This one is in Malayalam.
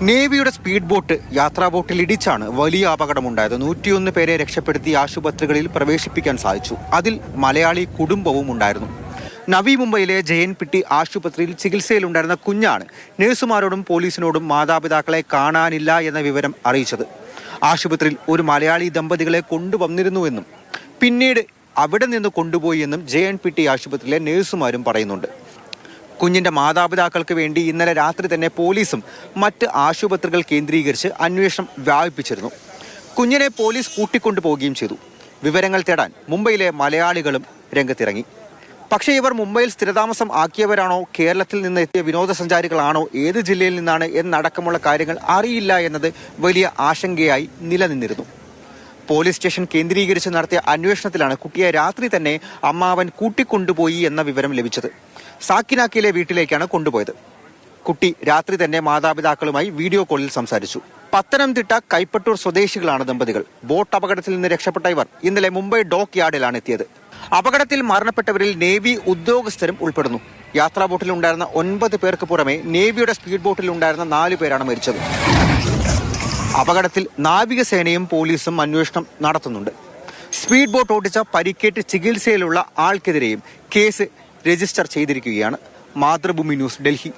നേവിയുടെ സ്പീഡ് ബോട്ട് യാത്രാ ബോട്ടിൽ ഇടിച്ചാണ് വലിയ അപകടമുണ്ടായത്. 101 പേരെ രക്ഷപ്പെടുത്തി ആശുപത്രികളിൽ പ്രവേശിപ്പിക്കാൻ സാധിച്ചു. അതിൽ മലയാളി കുടുംബവും ഉണ്ടായിരുന്നു. നവി മുംബൈയിലെ ജയൻപിട്ടി ആശുപത്രിയിൽ ചികിത്സയിലുണ്ടായിരുന്ന കുഞ്ഞാണ് നഴ്സുമാരോടും പോലീസിനോടും മാതാപിതാക്കളെ കാണാനില്ല എന്ന വിവരം അറിയിച്ചത്. ആശുപത്രിയിൽ ഒരു മലയാളി ദമ്പതികളെ കൊണ്ടുവന്നിരുന്നുവെന്നും പിന്നീട് അവിടെ നിന്ന് കൊണ്ടുപോയി എന്നും ജയൻപിട്ടി ആശുപത്രിയിലെ നഴ്സുമാരും പറയുന്നുണ്ട്. കുഞ്ഞിന്റെ മാതാപിതാക്കൾക്ക് വേണ്ടി ഇന്നലെ രാത്രി തന്നെ പോലീസും മറ്റ് ആശുപത്രികൾ കേന്ദ്രീകരിച്ച് അന്വേഷണം വ്യാപിപ്പിച്ചിരുന്നു. കുഞ്ഞിനെ പോലീസ് കൂട്ടിക്കൊണ്ടുപോവുകയും ചെയ്തു. വിവരങ്ങൾ തേടാൻ മുംബൈയിലെ മലയാളികളും രംഗത്തിറങ്ങി. പക്ഷേ ഇവർ മുംബൈയിൽ സ്ഥിരതാമസം ആക്കിയവരാണോ, കേരളത്തിൽ നിന്ന് എത്തിയ വിനോദസഞ്ചാരികളാണോ, ഏത് ജില്ലയിൽ നിന്നാണ് എന്നടക്കമുള്ള കാര്യങ്ങൾ അറിയില്ല എന്നത് വലിയ ആശങ്കയായി നിലനിന്നിരുന്നു. പോലീസ് സ്റ്റേഷൻ കേന്ദ്രീകരിച്ച് നടത്തിയ അന്വേഷണത്തിലാണ് കുട്ടിയെ രാത്രി തന്നെ അമ്മാവൻ കൂട്ടിക്കൊണ്ടുപോയി എന്ന വിവരം ലഭിച്ചത്. സാക്കിനാക്കിലെ വീട്ടിലേക്കാണ് കൊണ്ടുപോയത്. കുട്ടി രാത്രി തന്നെ മാതാപിതാക്കളുമായി വീഡിയോ കോളിൽ സംസാരിച്ചു. പത്തനംതിട്ട കൈപ്പട്ടൂർ സ്വദേശികളാണ് ദമ്പതികൾ. ബോട്ട് അപകടത്തിൽ നിന്ന് രക്ഷപ്പെട്ട ഇവർ ഇന്നലെ മുംബൈ ഡോക്ക് യാർഡിലാണ് എത്തിയത്. അപകടത്തിൽ മരണപ്പെട്ടവരിൽ നേവി ഉദ്യോഗസ്ഥരും ഉൾപ്പെടുന്നു. യാത്രാ ബോട്ടിൽ ഉണ്ടായിരുന്ന 9 പേർക്ക് പുറമെ നേവിയുടെ സ്പീഡ് ബോട്ടിൽ ഉണ്ടായിരുന്ന 4 പേരാണ് മരിച്ചത്. അപകടത്തിൽ നാവികസേനയും പോലീസും അന്വേഷണം നടത്തുന്നുണ്ട്. സ്പീഡ് ബോട്ട് ഓടിച്ച പരിക്കേറ്റ് ചികിത്സയിലുള്ള ആൾക്കെതിരെയും കേസ് രജിസ്റ്റർ ചെയ്തിരിക്കുകയാണ്. മാതൃഭൂമി ന്യൂസ്, ഡൽഹി.